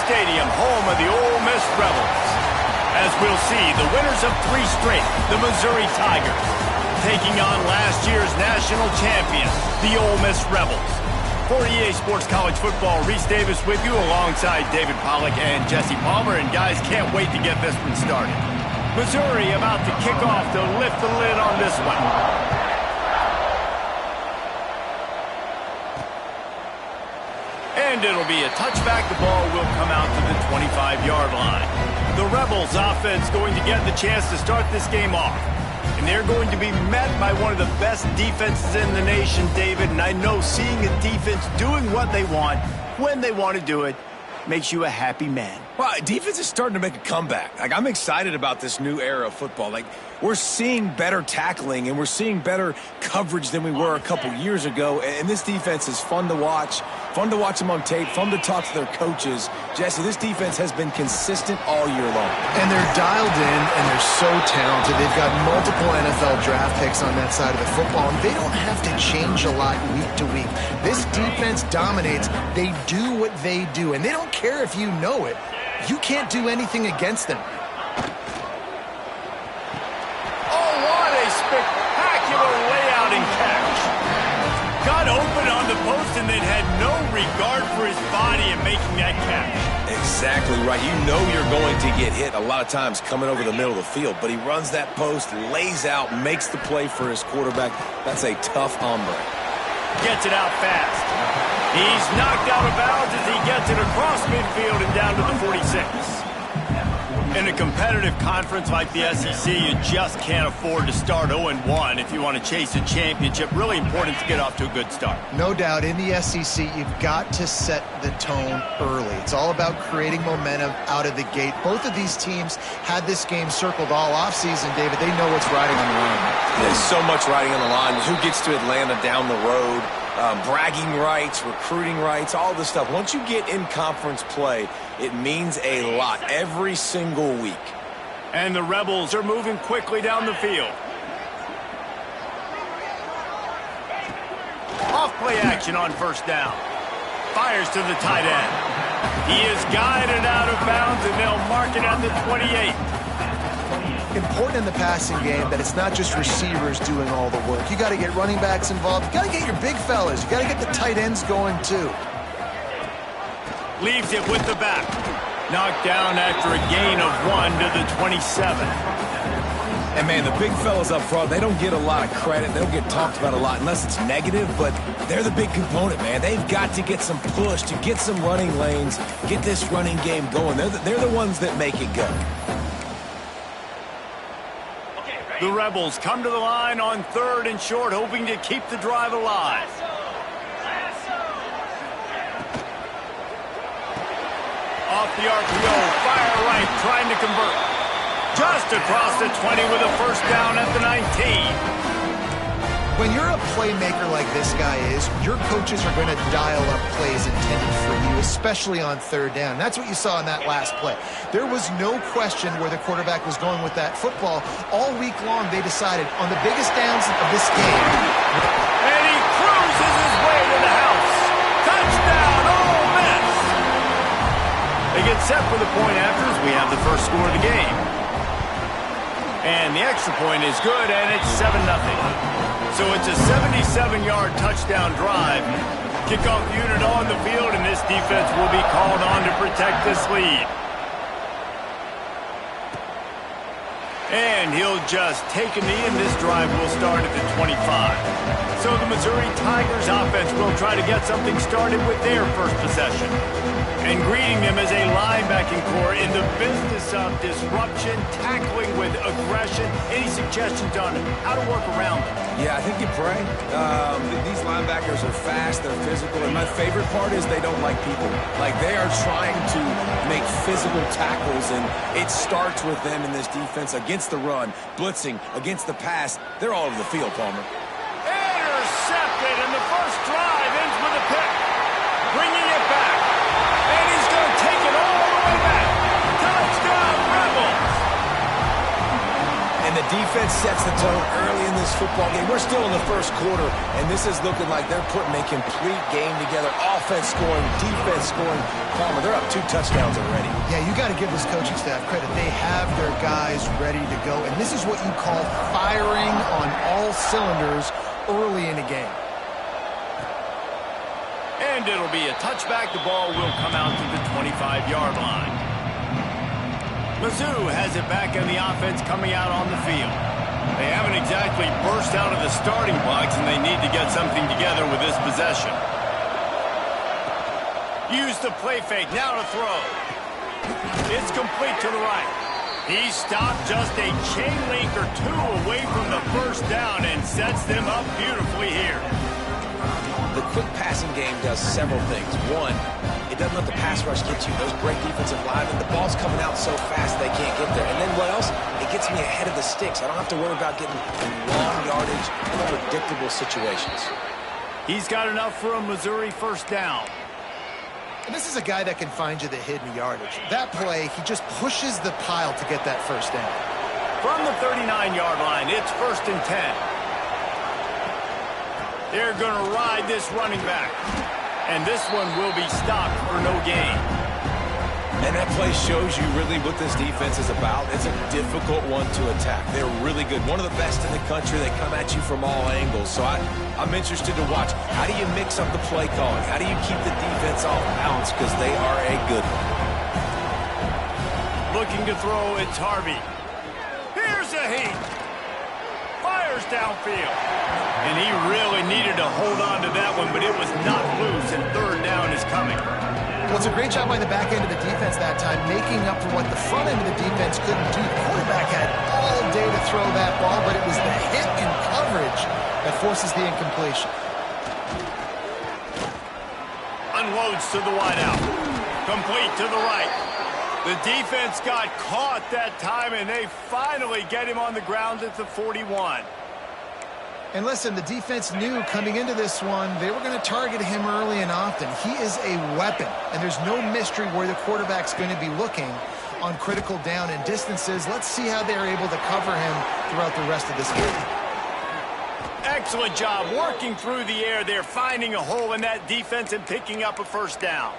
Stadium, home of the Ole Miss Rebels. As we'll see, the winners of 3 straight, the Missouri Tigers, taking on last year's national champion, the Ole Miss Rebels. For EA Sports College Football, Reese Davis with you alongside David Pollack and Jesse Palmer. And guys, can't wait to get this one started. Missouri about to kick off to lift the lid on this one. And it'll be a touchback. The ball will come out to the 25-yard line. The Rebels offense going to get the chance to start this game off. And they're going to be met by one of the best defenses in the nation, David. And I know seeing a defense doing what they want, when they want to do it, makes you a happy man. Well, defense is starting to make a comeback. Like, I'm excited about this new era of football. Like, we're seeing better tackling and we're seeing better coverage than we were a couple years ago. And this defense is fun to watch them on tape, fun to talk to their coaches. Jesse, this defense has been consistent all year long. And they're dialed in and they're so talented. They've got multiple NFL draft picks on that side of the football, and they don't have to change a lot week to week. This defense dominates. They do what they do, and they don't care if you know it. You can't do anything against them. Oh, what a spectacular layout and catch. Got open on the post and then had no regard for his body in making that catch. Exactly right. You know you're going to get hit a lot of times coming over the middle of the field, but he runs that post, lays out, makes the play for his quarterback. That's a tough hombre. Gets it out fast. He's knocked out of bounds as he gets it across midfield and down to the 46. In a competitive conference like the SEC, you just can't afford to start 0-1 if you want to chase a championship. Really important to get off to a good start. No doubt, in the SEC, you've got to set the tone early. It's all about creating momentum out of the gate. Both of these teams had this game circled all offseason, David. They know what's riding on the line. There's so much riding on the line. Who gets to Atlanta down the road? Bragging rights, recruiting rights, all this stuff. Once you get in conference play, it means a lot every single week. And the Rebels are moving quickly down the field. Off play action on first down. Fires to the tight end. He is guided out of bounds, and they'll mark it at the 28. Important in the passing game that it's not just receivers doing all the work. You got to get running backs involved. You got to get your big fellas. You got to get the tight ends going too. Leaves it with the back. Knocked down after a gain of 1 to the 27. And man, the big fellas up front, they don't get a lot of credit. They don't get talked about a lot unless it's negative, but they're the big component, man. They've got to get some push, to get some running lanes, get this running game going. They're the ones that make it go. The Rebels come to the line on 3rd and short, hoping to keep the drive alive. Off the RPO, fire right, trying to convert. Just across the 20 with a first down at the 19. When you're a playmaker like this guy is, your coaches are going to dial up plays intended for you, especially on 3rd down. That's what you saw in that last play. There was no question where the quarterback was going with that football. All week long, they decided on the biggest downs of this game. And he cruises his way to the house. Touchdown, Ole Miss! They get set for the point after as we have the first score of the game. And the extra point is good, and it's 7-0. So it's a 77-yard touchdown drive. Kickoff unit on the field, and this defense will be called on to protect this lead. And he'll just take a knee, and this drive will start at the 25. So the Missouri Tigers offense will try to get something started with their first possession. And greeting them as a linebacking core in the business of disruption, tackling with aggression. Any suggestions on how to work around them? Yeah, I think you pray. These linebackers are fast, they're physical, and my favorite part is they don't like people. Like, they are trying to make physical tackles, and it starts with them in this defense against the run, blitzing, against the pass. They're all over the field, Palmer. Intercepted, and the first drive ends with a pick. Bringing it back. And he's going to take it all the way back. Touchdown, Rebels! And And the defense sets the tone early in this football game. We're still in the first quarter, and this is looking like they're putting a complete game together. Offense scoring, defense scoring. Palmer, they're up 2 touchdowns already. Yeah, you got to give this coaching staff credit. They have their guys ready to go, and this is what you call firing on all cylinders early in a game. And it'll be a touchback. The ball will come out to the 25-yard line. Mizzou has it back in the offense coming out on the field. They haven't exactly burst out of the starting blocks, and they need to get something together with this possession. Use the play fake, now to throw. It's complete to the right. He stopped just a chain link or 2 away from the first down and sets them up beautifully here. The quick passing game does several things. One, it doesn't let the pass rush get you. Those great defensive linemen, the ball's coming out so fast they can't get there. And then what else? It gets me ahead of the sticks. I don't have to worry about getting long yardage in predictable situations. He's got enough for a Missouri first down. And this is a guy that can find you the hidden yardage. That play, he just pushes the pile to get that first down. From the 39-yard line, it's 1st and 10. They're going to ride this running back. And this one will be stopped for no gain. And that play shows you really what this defense is about. It's a difficult one to attack. They're really good. One of the best in the country. They come at you from all angles. So I'm interested to watch. How do you mix up the play calling? How do you keep the defense off balance? Because they are a good one. Looking to throw, it's Harvey. Here's a heat. Fires downfield. And he really needed to hold on to that one, but it was not loose, and 3rd down is coming. Well, it's a great job by the back end of the defense that time, making up for what the front end of the defense couldn't do. The quarterback had all day to throw that ball, but it was the hit and coverage that forces the incompletion. Unloads to the wideout. Complete to the right. The defense got caught that time, and they finally get him on the ground at the 41. And listen, the defense knew coming into this one, they were going to target him early and often. He is a weapon, and there's no mystery where the quarterback's going to be looking on critical down and distances. Let's see how they're able to cover him throughout the rest of this game. Excellent job working through the air there, finding a hole in that defense and picking up a first down.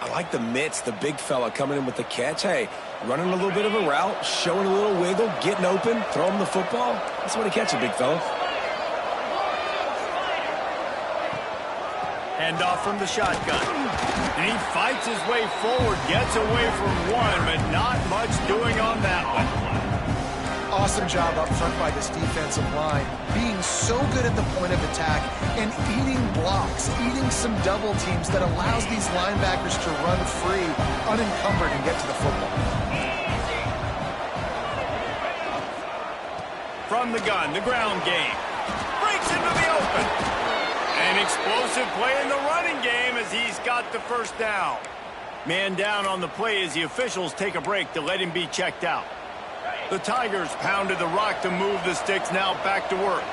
I like the mitts, the big fella coming in with the catch. Hey, running a little bit of a route, showing a little wiggle, getting open, throw him the football. That's what he catches, big fella. Hand off from the shotgun. And he fights his way forward, gets away from one, but not much doing on that one. Awesome job up front by this defensive line, being so good at the point of attack and eating blocks, eating some double teams that allows these linebackers to run free, unencumbered, and get to the football. From the gun, the ground game. Breaks into the open. An explosive play in the running game as he's got the first down. Man down on the play as the officials take a break to let him be checked out. The Tigers pounded the rock to move the sticks, now back to work.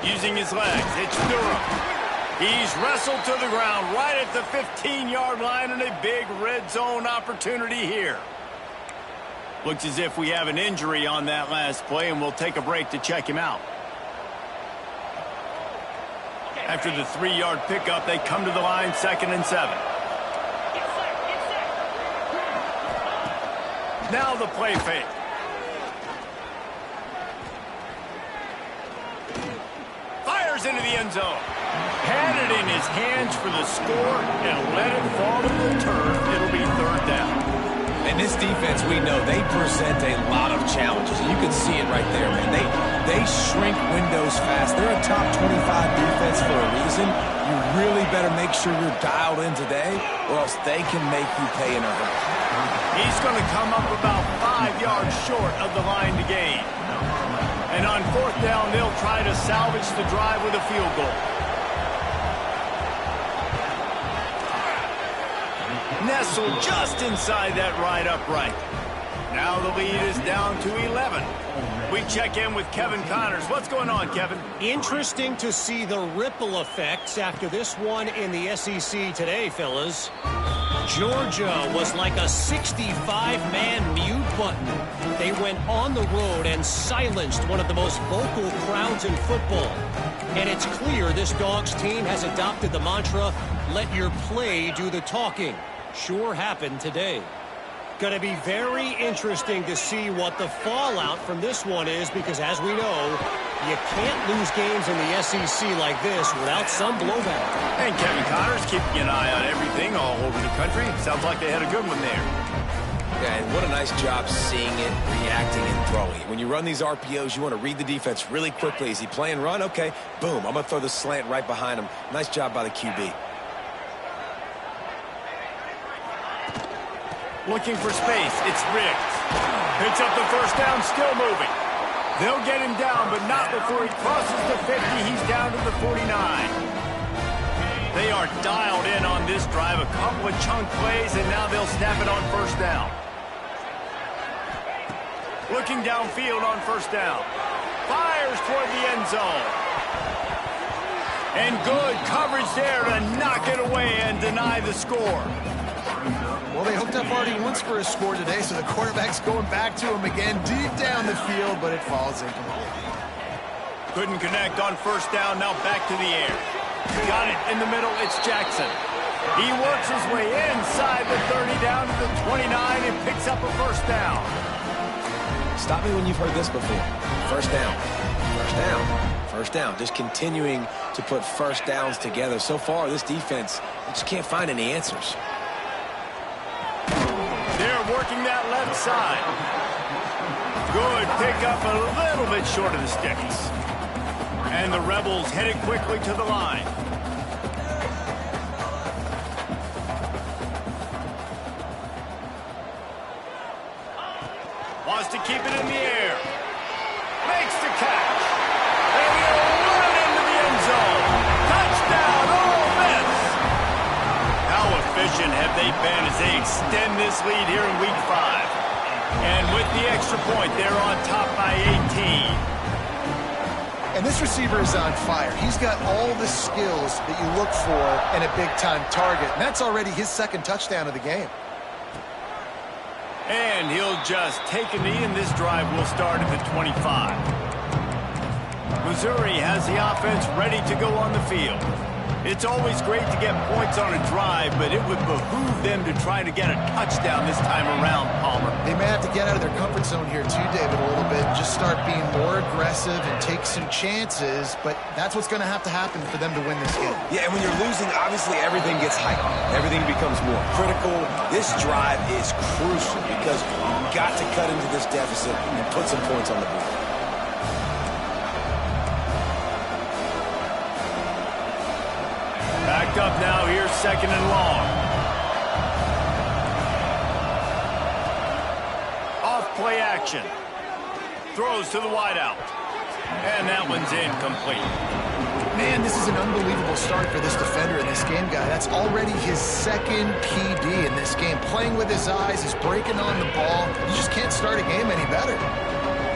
Using his legs, it's Durham. He's wrestled to the ground right at the 15-yard line, and a big red zone opportunity here. Looks as if we have an injury on that last play, and we'll take a break to check him out. After the 3-yard pickup, they come to the line, 2nd and 7. Now the play fake. Fires into the end zone. Had it in his hands for the score and let it fall to the turf. It'll be 3rd down. And this defense, we know, they present a lot of challenges. You can see it right there, man. They shrink windows fast. They're a top 25 defense for a reason. You really better make sure you're dialed in today, or else they can make you pay in a hurry. He's going to come up about 5 yards short of the line to gain. And on 4th down, they'll try to salvage the drive with a field goal. Nestled just inside that right upright. Now the lead is down to 11. We check in with Kevin Connors. What's going on, Kevin? Interesting to see the ripple effects after this one in the SEC today, fellas. Georgia was like a 65-man mute button. They went on the road and silenced one of the most vocal crowds in football. And it's clear this Dogs team has adopted the mantra, let your play do the talking. Sure happened today. Going to be very interesting to see what the fallout from this one is, because as we know, you can't lose games in the SEC like this without some blowback. And Kevin Connor's keeping an eye on everything all over the country. Sounds like they had a good one there. Yeah, and what a nice job seeing it, reacting, and throwing it. When you run these RPOs, you want to read the defense really quickly. Is he playing run? Okay, boom, I'm going to throw the slant right behind him. Nice job by the QB. Looking for space. It's Riggs. Picks up the first down, still moving. They'll get him down, but not before he crosses the 50. He's down to the 49. They are dialed in on this drive. A couple of chunk plays, and now they'll snap it on first down. Looking downfield on first down. Fires toward the end zone. And good coverage there to knock it away and deny the score. Well, they hooked up already once for a score today, so the quarterback's going back to him again deep down the field, but it falls incomplete. Couldn't connect on first down, now back to the air. Got it in the middle, it's Jackson. He works his way inside the 30 down to the 29 and picks up a first down. Stop me when you've heard this before. First down. First down. First down. Just continuing to put first downs together. So far, this defense, just can't find any answers. They're working that left side. Good pickup, a little bit short of the sticks. And the Rebels headed quickly to the line. Wants to keep it in the air. Makes the catch. And he'll run into the end zone. Touchdown, Ole Miss. How efficient have they been as they extend this lead here in Week 5? And with the extra point, they're on top by 18. And this receiver is on fire. He's got all the skills that you look for in a big-time target. And that's already his second touchdown of the game. And he'll just take a knee, and this drive will start at the 25. Missouri has the offense ready to go on the field. It's always great to get points on a drive, but it would behoove them to try to get a touchdown this time around, Palmer. They may have to get out of their comfort zone here too, David, a little bit. Just start being more aggressive and take some chances, but that's what's going to happen for them to win this game. Yeah, and when you're losing, obviously everything gets heightened. Everything becomes more critical. This drive is crucial because you've got to cut into this deficit and put some points on the board. Backed up now, here's second and long. Off play action. Throws to the wideout. And that one's incomplete. Man, this is an unbelievable start for this defender in this game, guy. That's already his second PD in this game. Playing with his eyes, he's breaking on the ball. You just can't start a game any better.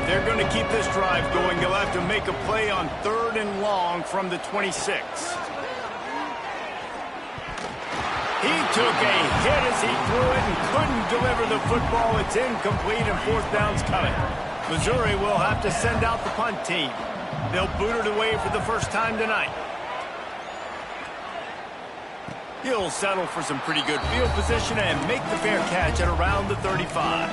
They're going to keep this drive going. They'll have to make a play on third and long from the 26. He took a hit as he threw it and couldn't deliver the football. It's incomplete and fourth down's coming. Missouri will have to send out the punt team. They'll boot it away for the first time tonight. He'll settle for some pretty good field position and make the fair catch at around the 35.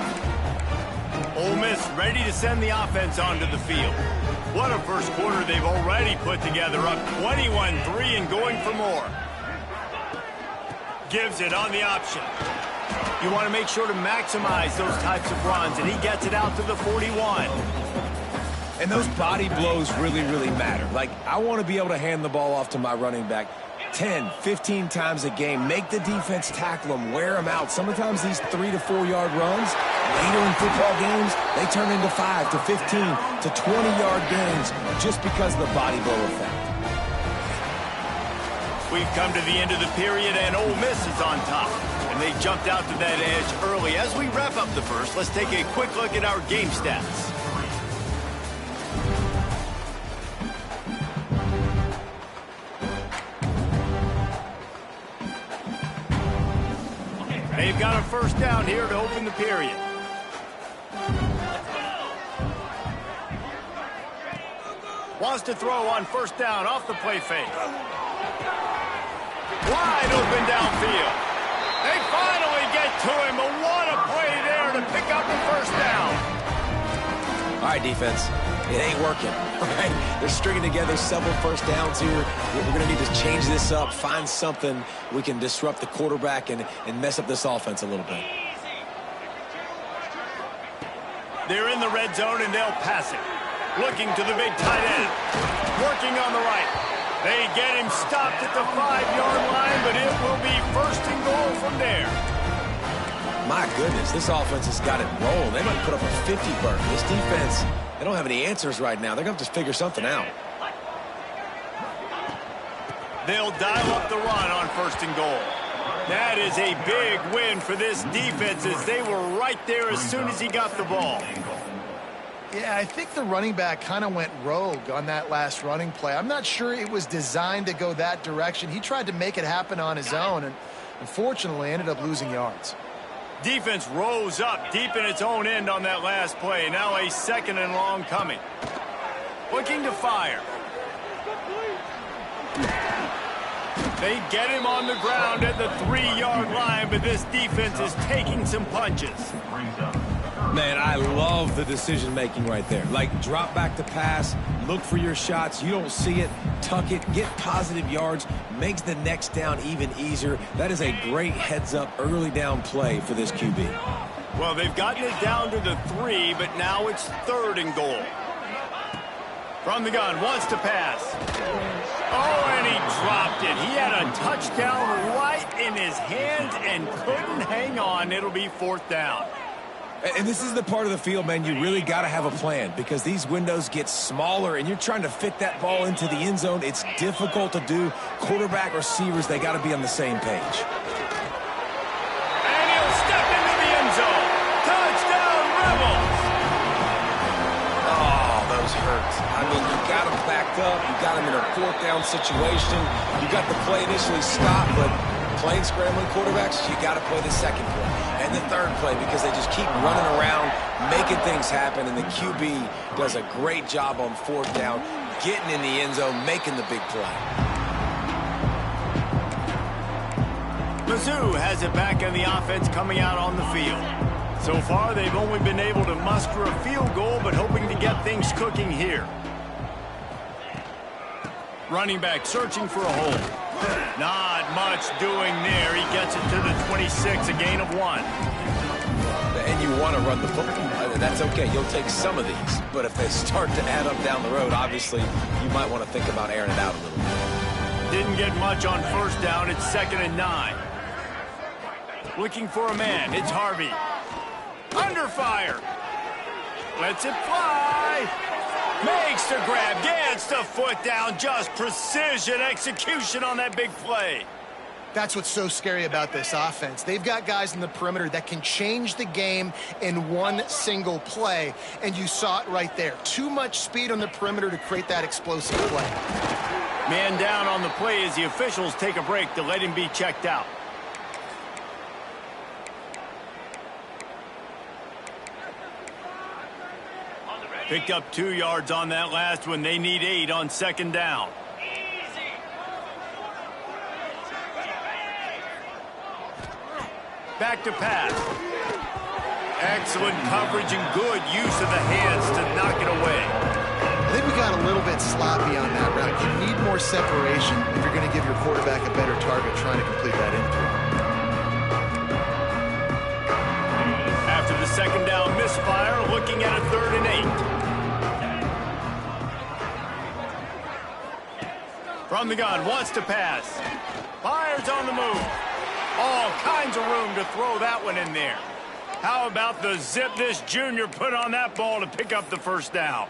Ole Miss ready to send the offense onto the field. What a first quarter they've already put together, up 21-3 and going for more. Gives it on the option. You want to make sure to maximize those types of runs, and he gets it out to the 41. And those body blows really, really matter. Like, I want to be able to hand the ball off to my running back 10, 15 times a game. Make the defense tackle them, wear them out. Sometimes these 3 to 4 yard runs, later in football games, they turn into 5 to 15 to 20-yard gains just because of the body blow effect. We've come to the end of the period, and Ole Miss is on top. And they jumped out to that edge early. As we wrap up the first, let's take a quick look at our game stats. They've got a first down here to open the period. Wants to throw on first down off the play fake. Wide open downfield. They finally get to him, but what a play there to pick up the first down. All right, defense. It ain't working, all right? They're stringing together several first downs here. We're going to need to change this up, find something we can disrupt the quarterback and mess up this offense a little bit. They're in the red zone, and they'll pass it. Looking to the big tight end. Working on the right. They get him stopped at the 5-yard line, but it will be first and goal from there. My goodness, this offense has got it rolling. They might put up a 50 burger. This defense, they don't have any answers right now. They're going to have to figure something out. They'll dial up the run on first and goal. That is a big win for this defense as they were right there as soon as he got the ball. Yeah, I think the running back kind of went rogue on that last running play. I'm not sure it was designed to go that direction. He tried to make it happen on his own and unfortunately ended up losing yards. Defense rose up deep in its own end on that last play. Now a second and long coming. Looking to fire. They get him on the ground at the 3-yard line, but this defense is taking some punches. Man, I love the decision-making right there. Like, drop back to pass, look for your shots. You don't see it, tuck it, get positive yards, makes the next down even easier. That is a great heads-up early down play for this QB. Well, they've gotten it down to the 3, but now it's third and goal. From the gun, wants to pass. Oh, and he dropped it. He had a touchdown right in his hands and couldn't hang on. It'll be fourth down. And this is the part of the field, man, you really got to have a plan because these windows get smaller and you're trying to fit that ball into the end zone. It's difficult to do. Quarterback, receivers, they got to be on the same page. And he'll step into the end zone. Touchdown, Rebels! Oh, those hurt. I mean, you got them backed up. You got them in a fourth down situation. You got the play initially stopped, but playing scrambling quarterbacks, you got to play the second play. And the third play because they just keep running around, making things happen, and the QB does a great job on fourth down, getting in the end zone, making the big play. Mizzou has it back in the offense coming out on the field. So far, they've only been able to muster a field goal, but hoping to get things cooking here. Running back searching for a hole. Not much doing there. He gets it to the 26, a gain of 1. And you want to run the football. That's okay. You'll take some of these. But if they start to add up down the road, obviously, you might want to think about airing it out a little bit. Didn't get much on first down. It's 2nd and 9. Looking for a man. It's Harvey. Under fire. Lets it fly. Makes the grab, gets the foot down, just precision execution on that big play. That's what's so scary about this offense. They've got guys in the perimeter that can change the game in one single play, and you saw it right there. Too much speed on the perimeter to create that explosive play. Man down on the play as the officials take a break to let him be checked out. Picked up 2 yards on that last one. They need 8 on 2nd down. Back to pass. Excellent coverage and good use of the hands to knock it away. I think we got a little bit sloppy on that route. You need more separation if you're going to give your quarterback a better target trying to complete that in throw. After the 2nd down misfire, looking at a 3rd and 8. From the gun, wants to pass. Fires on the move. All kinds of room to throw that one in there. How about the zip this junior put on that ball to pick up the first down?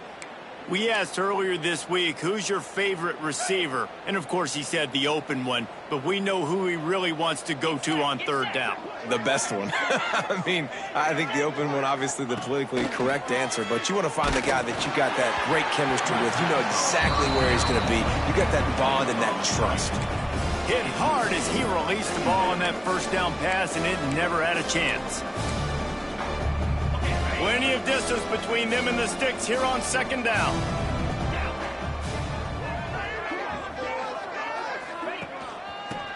We asked earlier this week, who's your favorite receiver? And, of course, he said the open one. But we know who he really wants to go to on 3rd down. The best one. I mean, I think the open one, obviously the politically correct answer. But you want to find the guy that you got that great chemistry with. You know exactly where he's going to be. You got that bond and that trust. Hit hard as he released the ball on that first down pass, and it never had a chance. Plenty of distance between them and the sticks here on second down.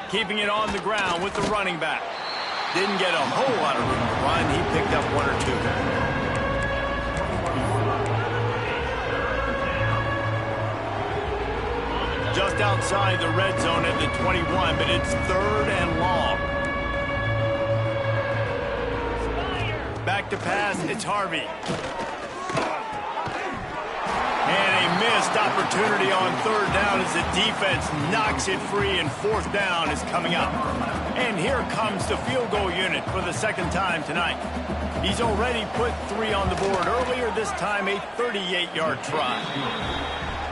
Keeping it on the ground with the running back. Didn't get a whole lot of room to run. He picked up one or two. Just outside the red zone at the 21, but it's third and long. Back to pass, it's Harvey. And a missed opportunity on third down as the defense knocks it free, and fourth down is coming up. And here comes the field goal unit for the second time tonight. He's already put 3 on the board earlier, this time a 38-yard try.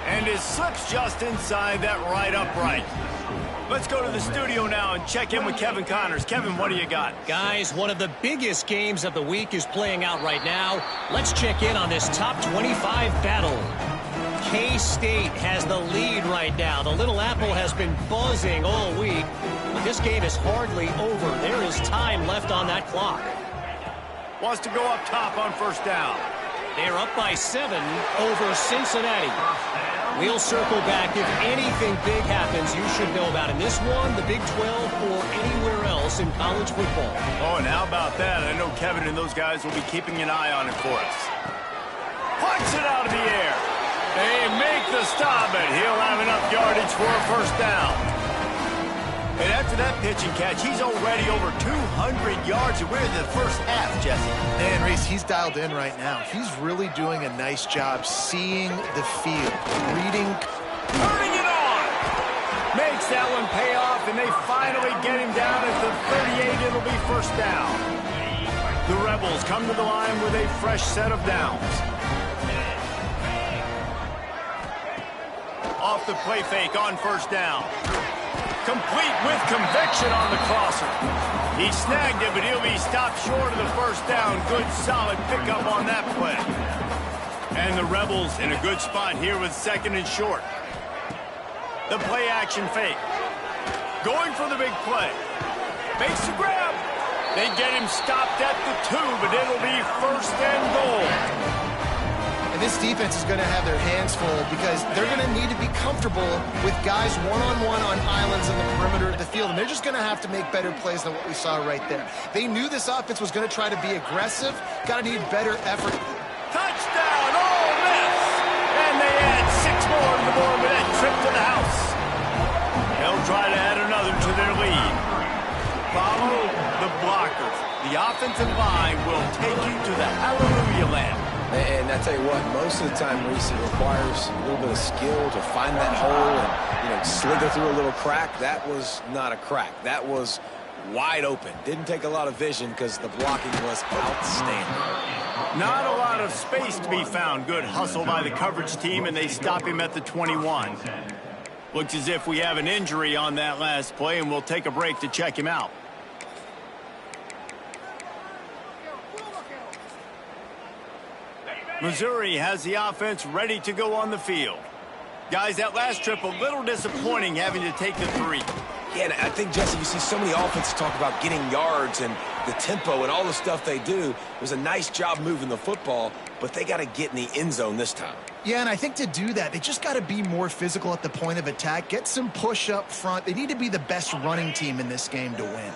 And it slips just inside that right upright. Let's go to the studio now and check in with Kevin Connors. Kevin, what do you got? Guys, one of the biggest games of the week is playing out right now. Let's check in on this top 25 battle. K-State has the lead right now. The Little Apple has been buzzing all week, but this game is hardly over. There is time left on that clock. Wants to go up top on first down. They're up by 7 over Cincinnati. We'll circle back. If anything big happens, you should know about in this one, the Big 12, or anywhere else in college football. Oh, and how about that? I know Kevin and those guys will be keeping an eye on it for us. Punts it out of the air. They make the stop, and he'll have enough yardage for a first down. And after that pitch and catch, he's already over 200 yards, and we're in the first half, Jesse. Man, Reese, he's dialed in right now. He's really doing a nice job seeing the field, reading. Turning it on! Makes that one pay off, and they finally get him down at the 38. It'll be first down. The Rebels come to the line with a fresh set of downs. Off the play fake on first down. Complete with conviction on the crosser. He snagged it, but he'll be stopped short of the first down. Good, solid pickup on that play. And the Rebels in a good spot here with second and short. The play action fake. Going for the big play. Makes the grab. They get him stopped at the 2, but it'll be first and goal. And this defense is going to have their hands full because they're going to need to be comfortable with guys one-on-one on islands in the perimeter of the field. And they're just going to have to make better plays than what we saw right there. They knew this offense was going to try to be aggressive. Got to need better effort. Touchdown, Ole Miss! And they add 6 more to the board with that trip to the house. They'll try to add another to their lead. Follow the blockers. The offensive line will take you to the hallelujah land. And I tell you what, most of the time, Reese, it requires a little bit of skill to find that hole and, slither through a little crack. That was not a crack. That was wide open. Didn't take a lot of vision because the blocking was outstanding. Not a lot of space to be found. Good hustle by the coverage team, and they stop him at the 21. Looks as if we have an injury on that last play, and we'll take a break to check him out. Missouri has the offense ready to go on the field. Guys, that last trip a little disappointing having to take the 3. Yeah, and I think, Jesse, you see so many offenses talk about getting yards and the tempo and all the stuff they do. It was a nice job moving the football, but they got to get in the end zone this time. Yeah, and I think to do that, they just got to be more physical at the point of attack, get some push up front. They need to be the best running team in this game to win.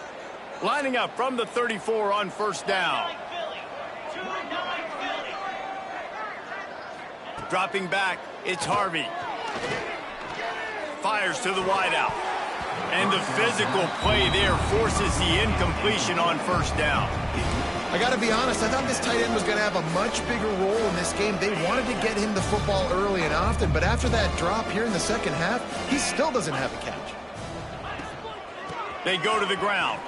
Lining up from the 34 on first down. Dropping back, it's Harvey. Fires to the wideout. And the physical play there forces the incompletion on first down. I got to be honest, I thought this tight end was going to have a much bigger role in this game. They wanted to get him the football early and often, but after that drop here in the second half, he still doesn't have a catch. They go to the ground.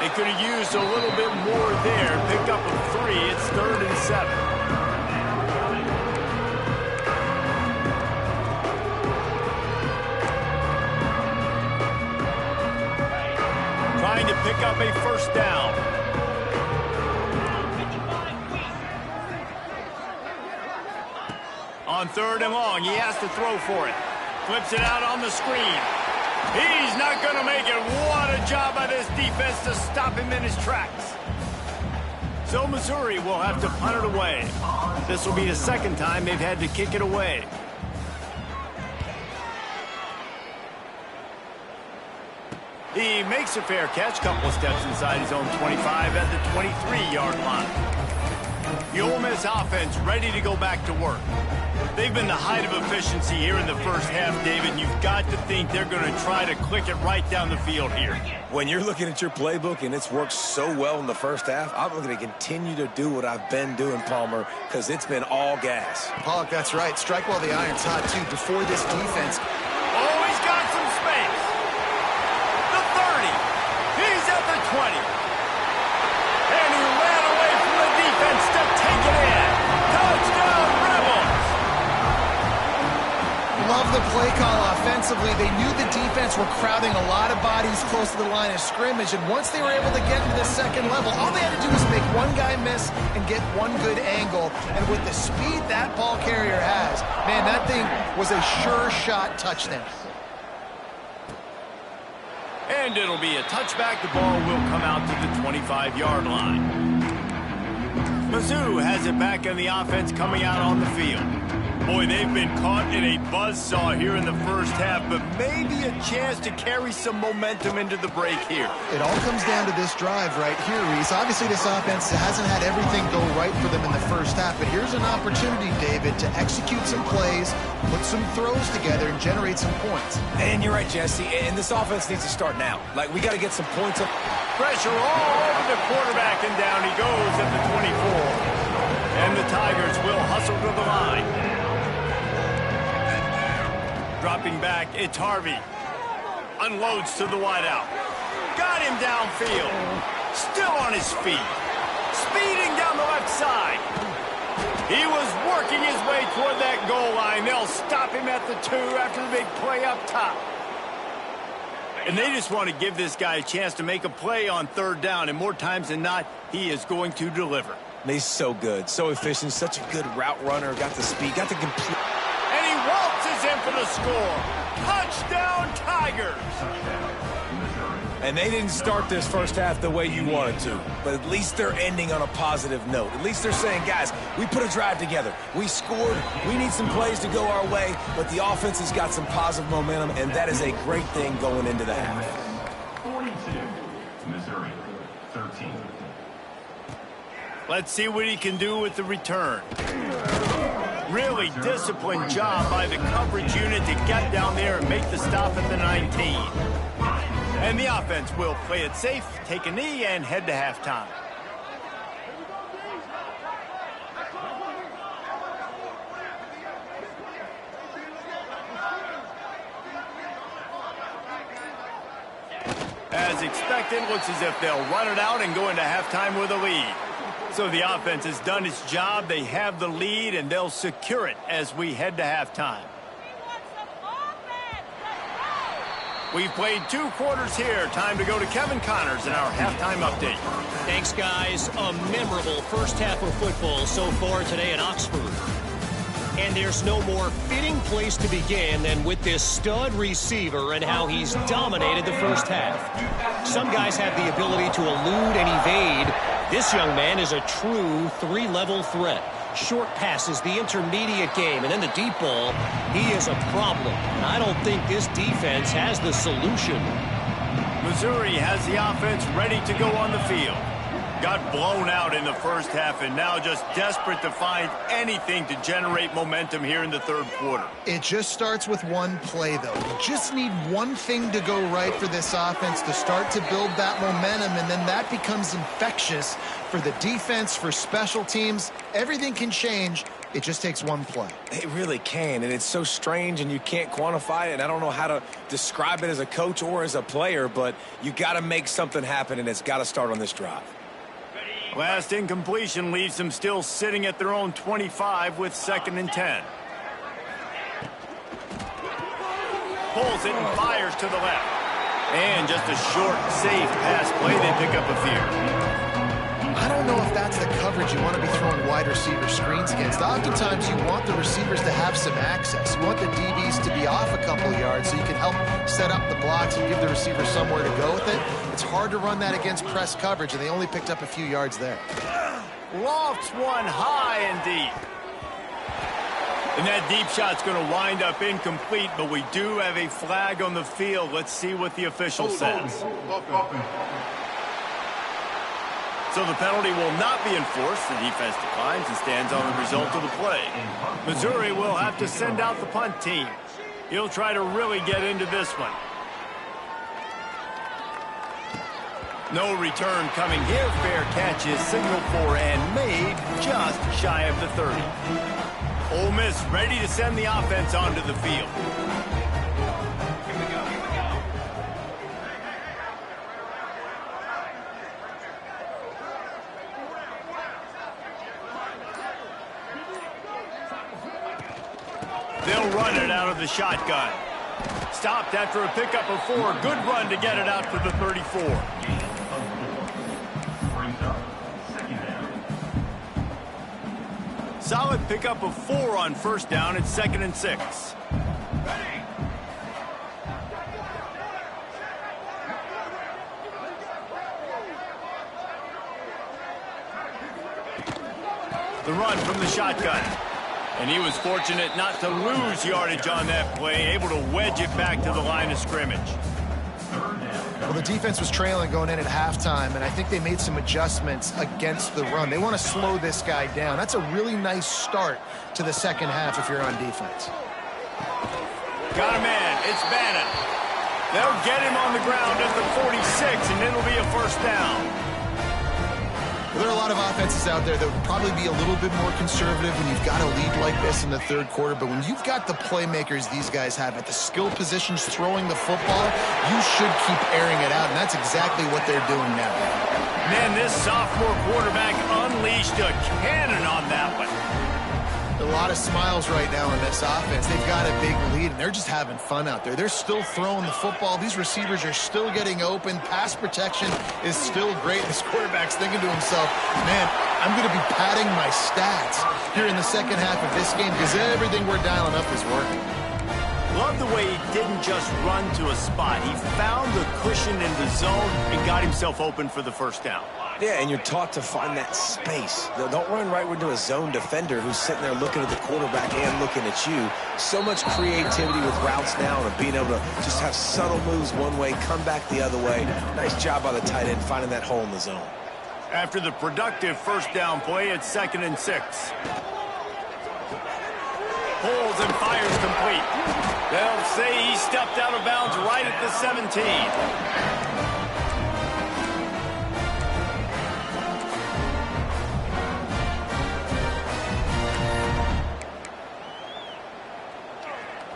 They could have used a little bit more there. Pick up a 3. It's 3rd and 7. Trying to pick up a first down. On 3rd and long, he has to throw for it. Flips it out on the screen. He's not going to make it. What a job by this defense to stop him in his tracks. So Missouri will have to punt it away. This will be the second time they've had to kick it away. He makes a fair catch, couple of steps inside his own 25 at the 23-yard line. The Ole Miss offense ready to go back to work. They've been the height of efficiency here in the first half, David. You've got to think they're going to try to click it right down the field here. When you're looking at your playbook and it's worked so well in the first half, I'm going to continue to do what I've been doing, Palmer, because it's been all gas. Pollock, that's right. Strike while the iron's hot, too, before this defense. Oh, he's got some space. The 30. He's at the 20. And he ran away from the defense to take it in. Touchdown, Rebels. Love the play call offensively. They knew the defense were crowding a lot of bodies close to the line of scrimmage, and once they were able to get into the second level, all they had to do was make one guy miss and get one good angle. And with the speed that ball carrier has, man, that thing was a sure shot touchdown. And it'll be a touchback. The ball will come out to the 25-yard line. Mizzou has it back in the offense coming out on the field. Boy, they've been caught in a buzzsaw here in the first half, but maybe a chance to carry some momentum into the break here. It all comes down to this drive right here, Reese. Obviously, this offense hasn't had everything go right for them in the first half, but here's an opportunity, David, to execute some plays, put some throws together, and generate some points. And you're right, Jesse, and this offense needs to start now. Like, we got to get some points up. Pressure all over the quarterback, and down he goes at the 24. And the Tigers will hustle to the line. Dropping back, it's Harvey. Unloads to the wideout. Got him downfield. Still on his feet. Speeding down the left side. He was working his way toward that goal line. They'll stop him at the 2 after the big play up top. And they just want to give this guy a chance to make a play on third down. And more times than not, he is going to deliver. He's so good, so efficient, such a good route runner. Got the speed, got the complete. And he waltzes in for the score. Touchdown, Tigers. And they didn't start this first half the way you wanted to, but at least they're ending on a positive note. At least they're saying, guys, we put a drive together. We scored. We need some plays to go our way, but the offense has got some positive momentum, and that is a great thing going into the half. 42, Missouri, 13. Let's see what he can do with the return. Really disciplined job by the coverage unit to get down there and make the stop at the 19. And the offense will play it safe, take a knee, and head to halftime. As expected, looks as if they'll run it out and go into halftime with a lead. So the offense has done its job. They have the lead, and they'll secure it as we head to halftime. We've played 2 quarters here. Time to go to Kevin Connors in our halftime update. Thanks, guys. A memorable first half of football so far today in Oxford. And there's no more fitting place to begin than with this stud receiver and how he's dominated the first half. Some guys have the ability to elude and evade. This young man is a true 3-level threat. Short passes, the intermediate game, and then the deep ball. He is a problem, and I don't think this defense has the solution. Missouri has the offense ready to go on the field. Got blown out in the first half and now just desperate to find anything to generate momentum here in the third quarter. It just starts with one play, though. You just need one thing to go right for this offense to start to build that momentum, and then that becomes infectious for the defense, for special teams. Everything can change. It just takes one play. It really can, and it's so strange, and you can't quantify it, and I don't know how to describe it as a coach or as a player, but you got to make something happen, and it's got to start on this drive. Last incompletion leaves them still sitting at their own 25 with 2nd and 10. Pulls it and fires to the left. And just a short, safe pass play. They pick up a few. I don't know if that's that's the coverage you want to be throwing wide receiver screens against. Oftentimes, you want the receivers to have some access. You want the DBs to be off a couple yards so you can help set up the blocks and give the receiver somewhere to go with it. It's hard to run that against press coverage, and they only picked up a few yards there. Lofts one high and deep. And that deep shot's going to wind up incomplete, but we do have a flag on the field. Let's see what the official says. So the penalty will not be enforced. The defense declines and stands on the result of the play. Missouri will have to send out the punt team. He'll try to really get into this one. No return coming here. Fair catch is signaled for and made just shy of the 30. Ole Miss ready to send the offense onto the field. They'll run it out of the shotgun. Stopped after a pickup of 4. Good run to get it out to the 34. Solid pickup of 4 on first down. It's 2nd and 6. The run from the shotgun. And he was fortunate not to lose yardage on that play, able to wedge it back to the line of scrimmage. Well, the defense was trailing going in at halftime, and I think they made some adjustments against the run. They want to slow this guy down. That's a really nice start to the second half if you're on defense. Got a man. It's Bannon. They'll get him on the ground at the 46, and it'll be a first down. Well, there are a lot of offenses out there that would probably be a little bit more conservative when you've got a lead like this in the third quarter. But when you've got the playmakers these guys have at the skill positions throwing the football, you should keep airing it out. And that's exactly what they're doing now. Man, this sophomore quarterback unleashed a cannon on that one. A lot of smiles right now in this offense. They've got a big lead, and they're just having fun out there. They're still throwing the football. These receivers are still getting open. Pass protection is still great. This quarterback's thinking to himself, man, I'm going to be padding my stats here in the second half of this game because everything we're dialing up is working. Love the way he didn't just run to a spot. He found the cushion in the zone and got himself open for the first down. Yeah, and you're taught to find that space. Don't run right into a zone defender who's sitting there looking at the quarterback and looking at you. So much creativity with routes now and being able to just have subtle moves one way, come back the other way. Nice job by the tight end finding that hole in the zone. After the productive first down play, it's 2nd and 6. Pulls and fires complete. They'll say he stepped out of bounds right at the 17.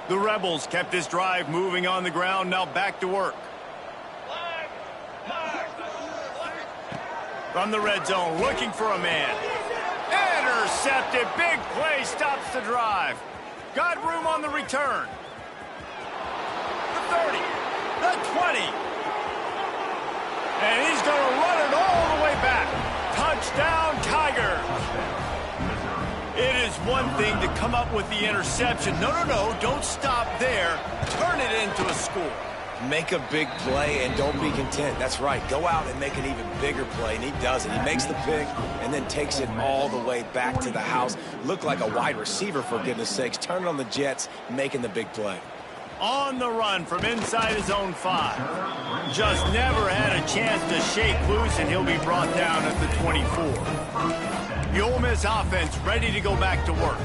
The Rebels kept this drive moving on the ground, now back to work. From the red zone, looking for a man. Intercepted, big play, stops the drive. Got room on the return. The 30, the 20. And he's going to run it all the way back. Touchdown, Tigers. It is one thing to come up with the interception. No, don't stop there. Turn it into a score. Make a big play and don't be content. That's right. Go out and make an even bigger play, and he does it. He makes the pick and then takes it all the way back to the house. Look like a wide receiver, for goodness sakes. Turn it on the Jets, making the big play. On the run from inside his own 5. Just never had a chance to shake loose, and he'll be brought down at the 24. The Ole Miss offense ready to go back to work.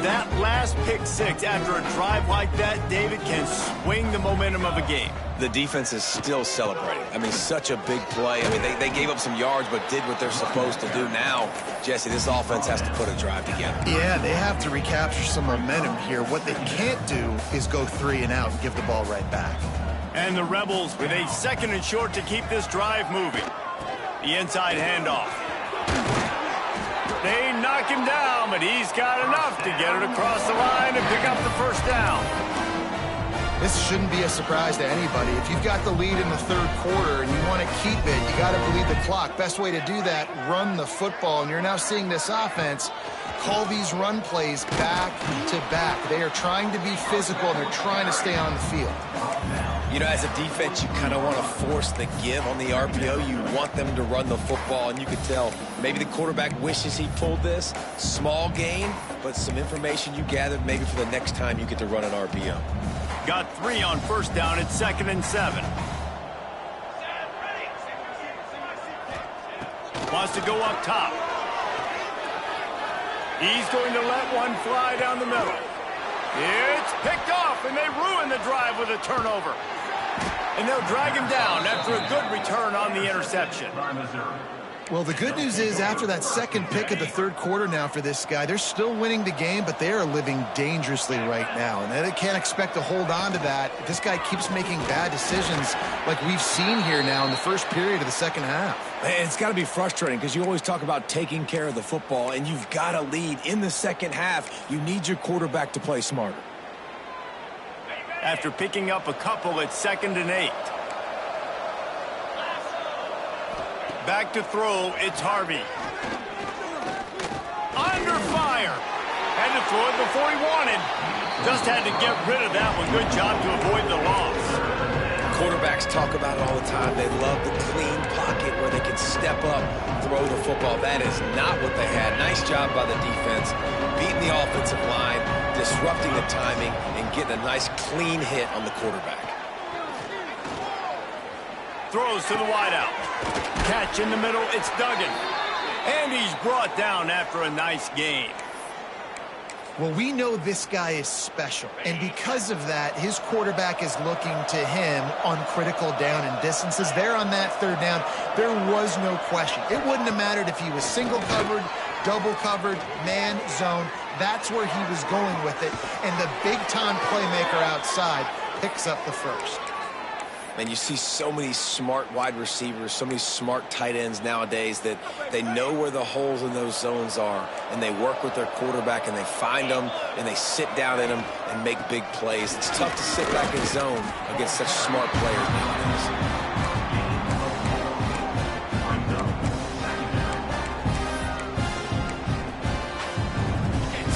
That last pick 6 after a drive like that, David, can swing the momentum of a game. The defense is still celebrating. I mean, such a big play. I mean, they gave up some yards but did what they're supposed to do. Now, Jesse, this offense has to put a drive together. Yeah, they have to recapture some momentum here. What they can't do is go 3 and out and give the ball right back. And the Rebels with a 2nd and short to keep this drive moving. The inside handoff. They knock him down, but he's got enough to get it across the line and pick up the first down. This shouldn't be a surprise to anybody. If you've got the lead in the third quarter and you want to keep it, you got to bleed the clock. Best way to do that, run the football. And you're now seeing this offense call these run plays back to back. They are trying to be physical, and they're trying to stay on the field. You know, as a defense, you kind of want to force the give on the RPO. You want them to run the football, and you can tell maybe the quarterback wishes he pulled this. Small gain, but some information you gathered maybe for the next time you get to run an RPO. Got 3 on first down at 2nd and 7. Wants to go up top. He's going to let one fly down the middle. It's picked off, and they ruin the drive with a turnover. And they'll drag him down after a good return on the interception. Well, the good news is after that second pick of the third quarter now for this guy, they're still winning the game, but they are living dangerously right now. And they can't expect to hold on to that. This guy keeps making bad decisions like we've seen here now in the first period of the second half. And it's got to be frustrating because you always talk about taking care of the football, and you've got to lead in the second half. You need your quarterback to play smarter. After picking up a couple at 2nd and 8. Back to throw, it's Harvey. Under fire. Had to throw it before he wanted. Just had to get rid of that one. Good job to avoid the loss. Quarterbacks talk about it all the time. They love the clean pocket where they can step up, throw the football. That is not what they had. Nice job by the defense, beating the offensive line, disrupting the timing, and getting a nice clean hit on the quarterback. Throws to the wideout. Catch in the middle, it's Duggan. And he's brought down after a nice gain. Well, we know this guy is special, and because of that, his quarterback is looking to him on critical down and distances. There on that third down, there was no question. It wouldn't have mattered if he was single covered, double covered, man, zone. That's where he was going with it, and the big-time playmaker outside picks up the first. And you see so many smart wide receivers, so many smart tight ends nowadays that they know where the holes in those zones are, and they work with their quarterback, and they find them, and they sit down in them and make big plays. It's tough to sit back in zone against such smart players nowadays.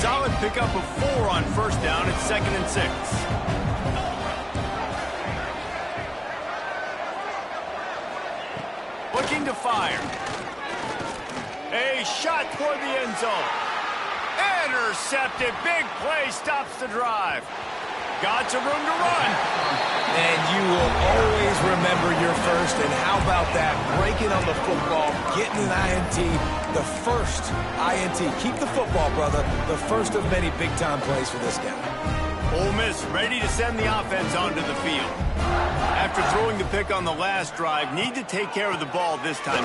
Solid pickup of 4 on first down at 2nd and 6. Looking to fire. A shot toward the end zone. Intercepted. Big play stops the drive. Got some room to run. And you will always remember your first. And how about that? Breaking on the football, getting an INT, the first INT. Keep the football, brother. The first of many big-time plays for this guy. Ole Miss ready to send the offense onto the field. After throwing the pick on the last drive, need to take care of the ball this time.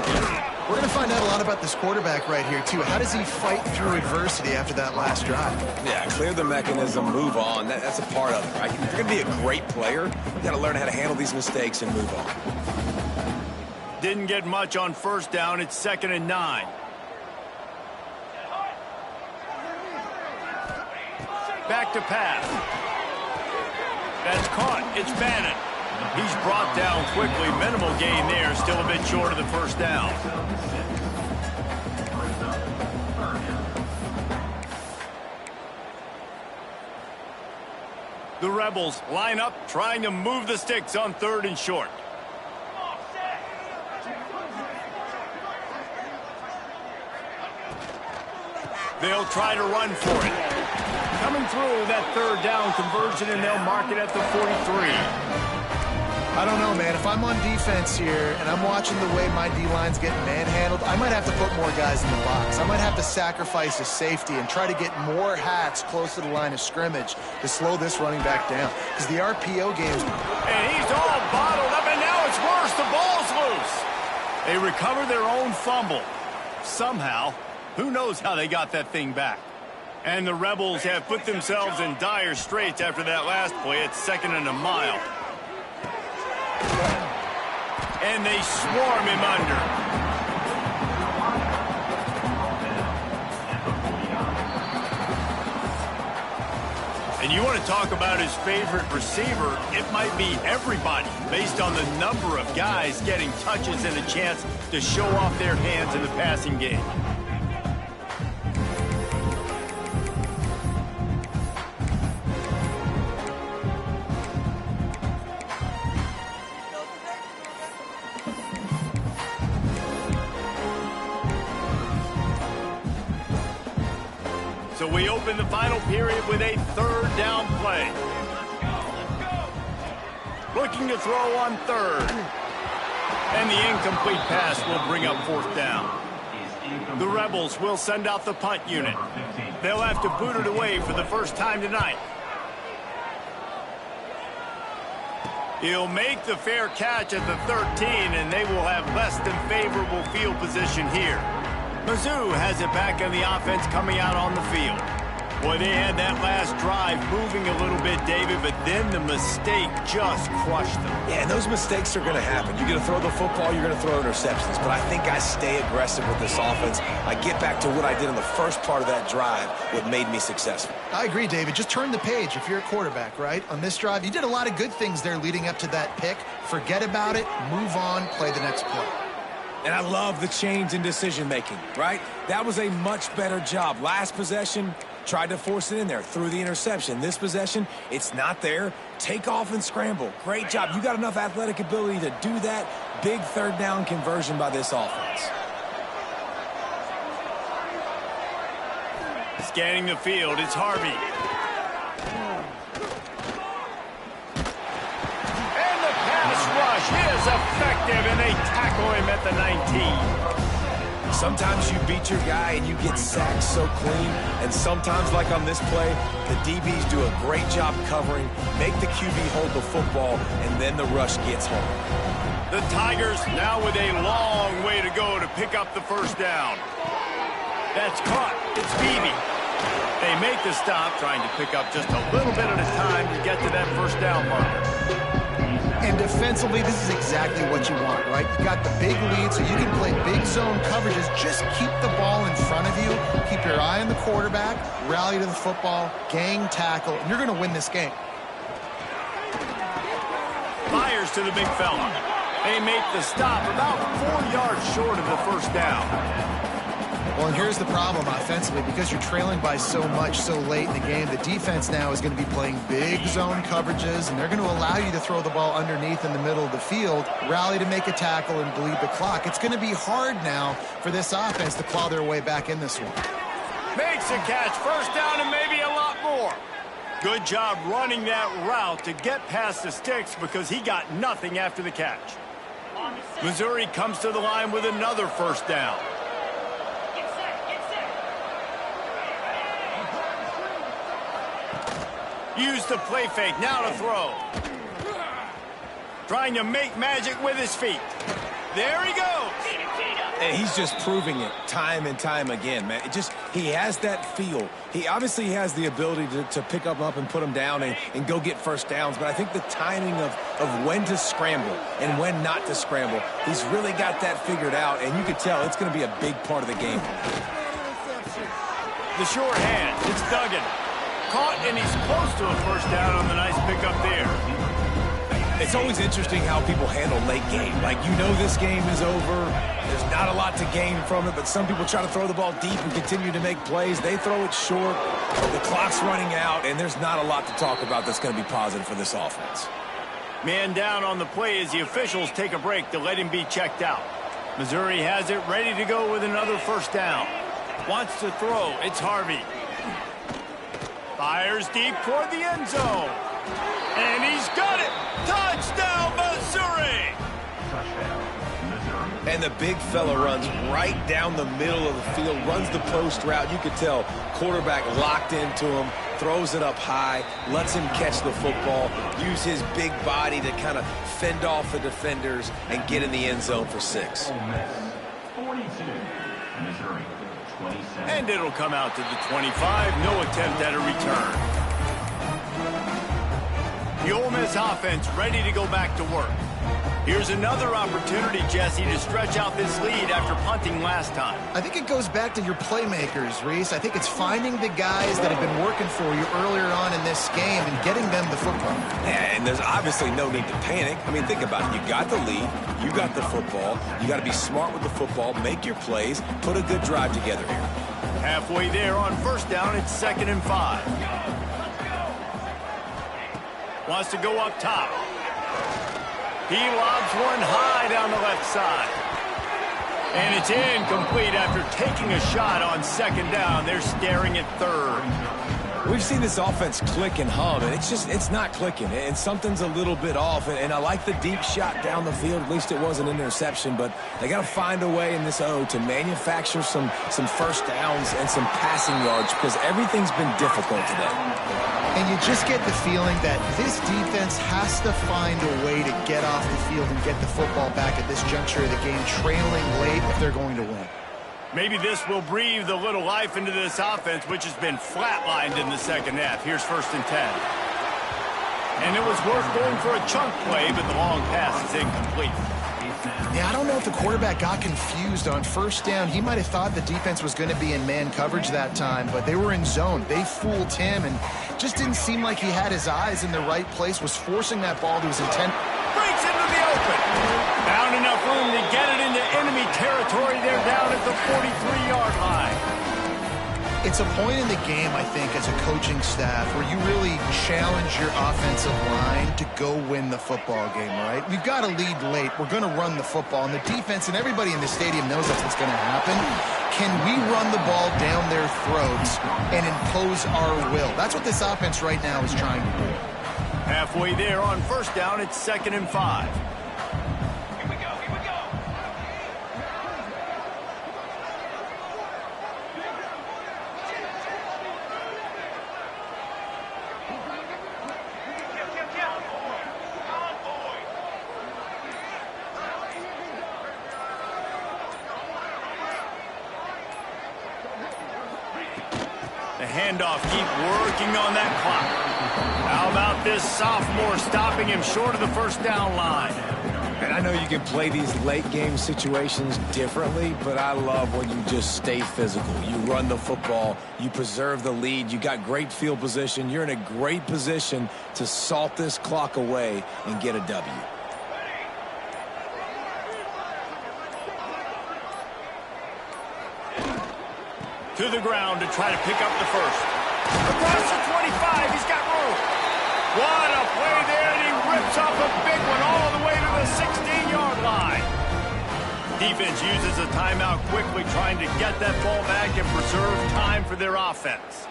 We're going to find out a lot about this quarterback right here, too. How does he fight through adversity after that last drive? Yeah, clear the mechanism, move on. That's a part of it, right? If you're going to be a great player, you got to learn how to handle these mistakes and move on. Didn't get much on first down. It's 2nd and 9. Back to pass. That's caught. It's Bannon. He's brought down quickly. Minimal gain there. Still a bit short of the first down. The Rebels line up, trying to move the sticks on 3rd and short. They'll try to run for it. Coming through that 3rd down conversion, and they'll mark it at the 43. I don't know, man. If I'm on defense here and I'm watching the way my D-line's getting manhandled, I might have to put more guys in the box. I might have to sacrifice a safety and try to get more hats close to the line of scrimmage to slow this running back down. Because the RPO game's... And he's all bottled up, and now it's worse. The ball's loose. They recover their own fumble. Somehow, who knows how they got that thing back. And the Rebels have put themselves in dire straits after that last play. It's 2nd and a mile. And they swarm him under. And you want to talk about his favorite receiver, it might be everybody based on the number of guys getting touches and a chance to show off their hands in the passing game. So we open the final period with a third down play. Looking to throw on third. And the incomplete pass will bring up fourth down. The Rebels will send out the punt unit. They'll have to boot it away for the first time tonight. He'll make the fair catch at the 13, and they will have less than favorable field position here. Mizzou has it back on the offense coming out on the field. Boy, they had that last drive moving a little bit, David, but then the mistake just crushed them. Yeah, and those mistakes are going to happen. You're going to throw the football, you're going to throw interceptions. But I think I stay aggressive with this offense. I get back to what I did in the first part of that drive, what made me successful. I agree, David. Just turn the page if you're a quarterback, right? On this drive, you did a lot of good things there leading up to that pick. Forget about it, move on, play the next play. And I love the change in decision-making, right? That was a much better job. Last possession, tried to force it in there, threw the interception. This possession, it's not there. Take off and scramble. Great job. You got enough athletic ability to do that. Big third down conversion by this offense. Scanning the field, it's Harvey. And the pass rush is effective, and they tackle him at the 19. Sometimes you beat your guy and you get sacked so clean, and sometimes, like on this play, the DBs do a great job covering, make the QB hold the football, and then the rush gets home. The Tigers now with a long way to go to pick up the first down. That's caught. It's Beebe. They make the stop, trying to pick up just a little bit at a time to get to that first down marker. And defensively, this is exactly what you want, right? You got the big lead, so you can play big zone coverages. Just keep the ball in front of you. Keep your eye on the quarterback. Rally to the football. Gang tackle. And you're going to win this game. Fires to the big fella. They make the stop about 4 yards short of the first down. Well, and here's the problem offensively. Because you're trailing by so much so late in the game, the defense now is going to be playing big zone coverages, and they're going to allow you to throw the ball underneath in the middle of the field, rally to make a tackle, and bleed the clock. It's going to be hard now for this offense to claw their way back in this one. Makes a catch, first down, and maybe a lot more. Good job running that route to get past the sticks because he got nothing after the catch. Missouri comes to the line with another first down. Use the play fake, now to throw. Trying to make magic with his feet. There he goes. And he's just proving it time and time again, man. He has that feel. He obviously has the ability to pick him up and put him down and go get first downs, but I think the timing of when to scramble and when not to scramble, he's really got that figured out, and you could tell it's going to be a big part of the game. The sure hand, it's Duggan. Caught, and he's close to a first down on the nice pickup there. It's always interesting how people handle late game. Like, you know this game is over. There's not a lot to gain from it, but some people try to throw the ball deep and continue to make plays. They throw it short. The clock's running out, and there's not a lot to talk about that's going to be positive for this offense. Man down on the play as the officials take a break to let him be checked out. Missouri has it ready to go with another first down. Wants to throw. It's Harvey. Fires deep toward the end zone. And he's got it. Touchdown, Missouri! And the big fella runs right down the middle of the field, runs the post route. You could tell quarterback locked into him, throws it up high, lets him catch the football, use his big body to kind of fend off the defenders and get in the end zone for 6. 42, Missouri. 27. And it'll come out to the 25. No attempt at a return. The Ole Miss offense ready to go back to work. Here's another opportunity, Jesse, to stretch out this lead after punting last time. I think it goes back to your playmakers, Reese. I think it's finding the guys that have been working for you earlier on in this game and getting them the football. Yeah, and there's obviously no need to panic. I mean, think about it. You got the lead. You got the football. You got to be smart with the football, make your plays, put a good drive together here. Halfway there on first down, it's 2nd and 5. Wants to go up top. He lobs one high down the left side. And it's incomplete after taking a shot on 2nd down. They're staring at 3rd. We've seen this offense click and hum, and it's not clicking, and something's a little bit off. And I like the deep shot down the field. At least it was an interception, but they got to find a way in this O to manufacture some first downs and some passing yards because everything's been difficult today. And you just get the feeling that this defense has to find a way to get off the field and get the football back at this juncture of the game, trailing late if they're going to win. Maybe this will breathe a little life into this offense, which has been flatlined in the second half. Here's 1st and 10. And it was worth going for a chunk play, but the long pass is incomplete. Yeah, I don't know if the quarterback got confused on 1st down. He might have thought the defense was going to be in man coverage that time, but they were in zone. They fooled him, and just didn't seem like he had his eyes in the right place, was forcing that ball to his intent. Breaks into the open. Found enough room to get it into enemy territory. They're down at the 43-yard line. It's a point in the game, I think, as a coaching staff where you really challenge your offensive line to go win the football game, right? We've got to lead late. We're going to run the football. And the defense and everybody in the stadium knows that's what's going to happen. Can we run the ball down their throats and impose our will? That's what this offense right now is trying to do. Halfway there on first down, it's 2nd and 5. The handoff, keep working on that clock. How about this sophomore stopping him short of the first down line? And I know you can play these late game situations differently, but I love when you just stay physical. You run the football, you preserve the lead, you got great field position. You're in a great position to salt this clock away and get a W. To the ground to try to pick up the first. Across the 25, he's got room. What a play there, and he rips off a big one all the way to the 16-yard line. Defense uses a timeout quickly, trying to get that ball back and preserve time for their offense.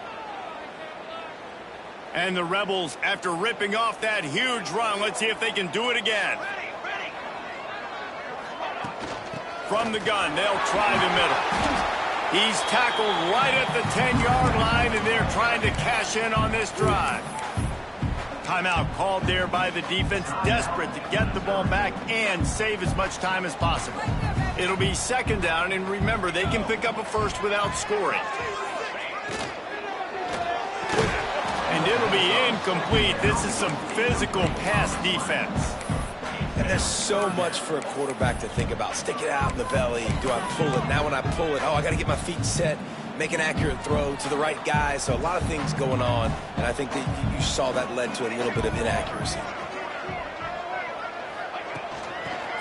And the Rebels, after ripping off that huge run, let's see if they can do it again. From the gun, they'll try the middle. He's tackled right at the 10-yard line, and they're trying to cash in on this drive. Timeout called there by the defense, desperate to get the ball back and save as much time as possible. It'll be 2nd down, and remember, they can pick up a first without scoring. And it'll be incomplete. This is some physical pass defense. And there's so much for a quarterback to think about. Stick it out in the belly. Do I pull it? Now when I pull it, I got to get my feet set, make an accurate throw to the right guy. So a lot of things going on, and I think that you saw that led to a little bit of inaccuracy.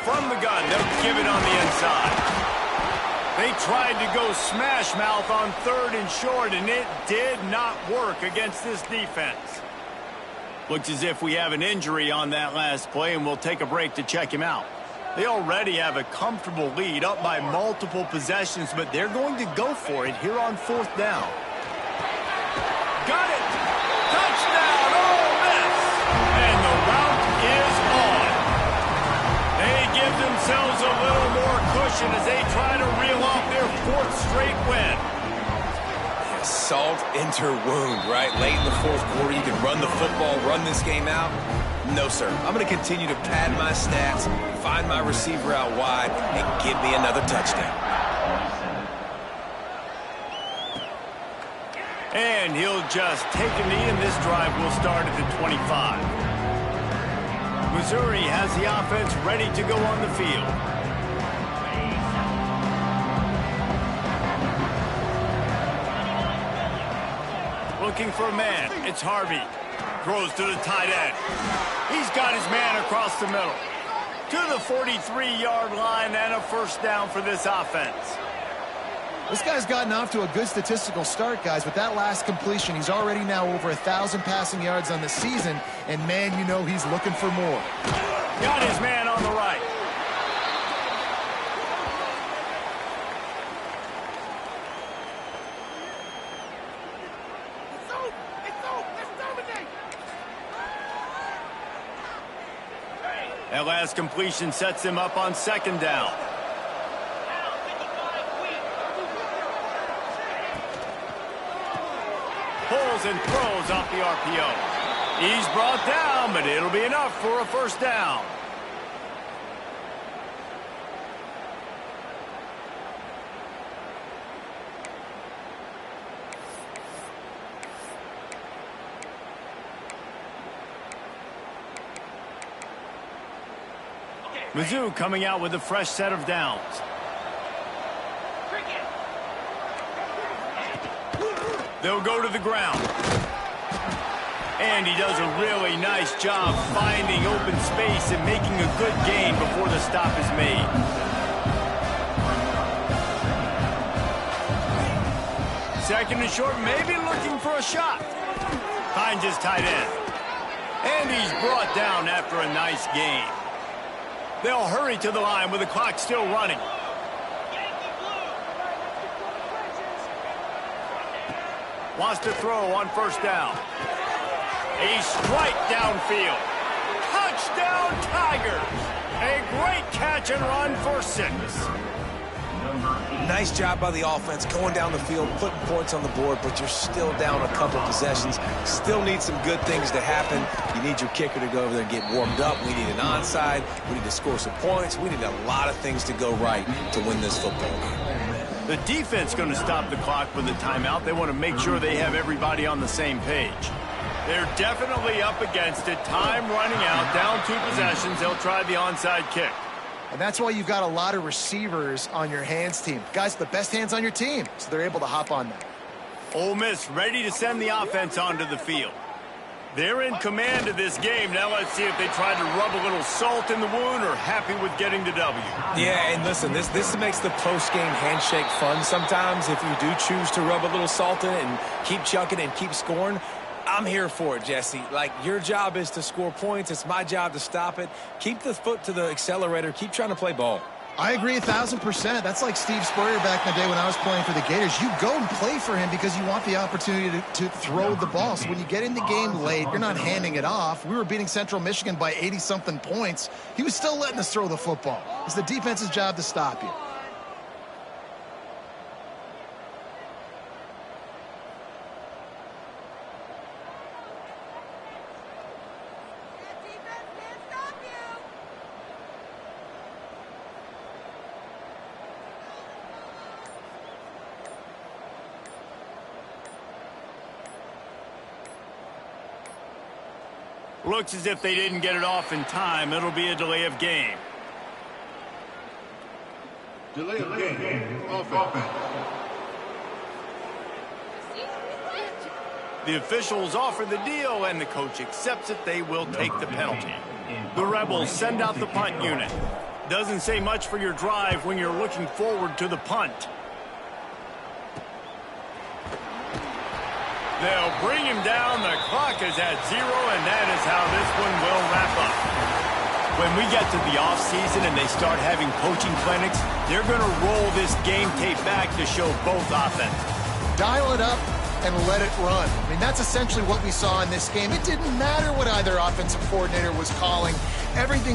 From the gun, they'll give it on the inside. They tried to go smash mouth on 3rd and short, and it did not work against this defense. Looks as if we have an injury on that last play, and we'll take a break to check him out. They already have a comfortable lead, up by multiple possessions, but they're going to go for it here on 4th down. Got it! Touchdown, Ole Miss! And the route is on. They give themselves a little more cushion as they try to reel off their 4th straight win. Salt into wound, right? Late in the 4th quarter, you can run the football, run this game out. No, sir. I'm going to continue to pad my stats, find my receiver out wide, and give me another touchdown. And he'll just take a knee, and this drive will start at the 25. Missouri has the offense ready to go on the field. Looking for a man. It's Harvey. Throws to the tight end. He's got his man across the middle. To the 43-yard line and a first down for this offense. This guy's gotten off to a good statistical start, guys. With that last completion, he's already now over 1,000 passing yards on the season. And, man, you know he's looking for more. Got his man on the right. That last completion sets him up on second down. Pulls and throws off the RPO. He's brought down, but it'll be enough for a first down. Mizzou coming out with a fresh set of downs. They'll go to the ground. And he does a really nice job finding open space and making a good gain before the stop is made. Second and short, maybe looking for a shot. Finds his tight end. And he's brought down after a nice gain. They'll hurry to the line with the clock still running. Wants to throw on first down. A strike downfield. Touchdown Tigers. A great catch and run for 6. Nice job by the offense going down the field, putting points on the board, but you're still down a couple possessions. Still need some good things to happen. You need your kicker to go over there and get warmed up. We need an onside. We need to score some points. We need a lot of things to go right to win this football game. The defense going to stop the clock with a timeout. They want to make sure they have everybody on the same page. They're definitely up against it. Time running out. Down 2 possessions. They'll try the onside kick. And that's why you've got a lot of receivers on your hands team. Guys, the best hands on your team, so they're able to hop on that. Ole Miss ready to send the offense onto the field. They're in command of this game. Now let's see if they try to rub a little salt in the wound or happy with getting the W. Yeah, and listen, this makes the post-game handshake fun sometimes if you do choose to rub a little salt in it and keep chucking and keep scoring. I'm here for it, Jesse. Like, your job is to score points. It's my job to stop it. Keep the foot to the accelerator. Keep trying to play ball. I agree 1,000%. That's like Steve Spurrier back in the day when I was playing for the Gators. You go and play for him because you want the opportunity to throw the ball. So when you get in the game late, you're not handing it off. We were beating Central Michigan by 80-something points. He was still letting us throw the football. It's the defense's job to stop you. Looks as if they didn't get it off in time. It'll be a delay of game. Delay of game. Offense. The officials offer the deal, and the coach accepts it. They will take the penalty. The Rebels send out the punt unit. Doesn't say much for your drive when you're looking forward to the punt. They'll bring him down. The clock is at 0, and that is how this one will wrap up. When we get to the offseason and they start having coaching clinics, they're going to roll this game tape back to show both offenses. Dial it up and let it run. I mean, that's essentially what we saw in this game. It didn't matter what either offensive coordinator was calling. Everything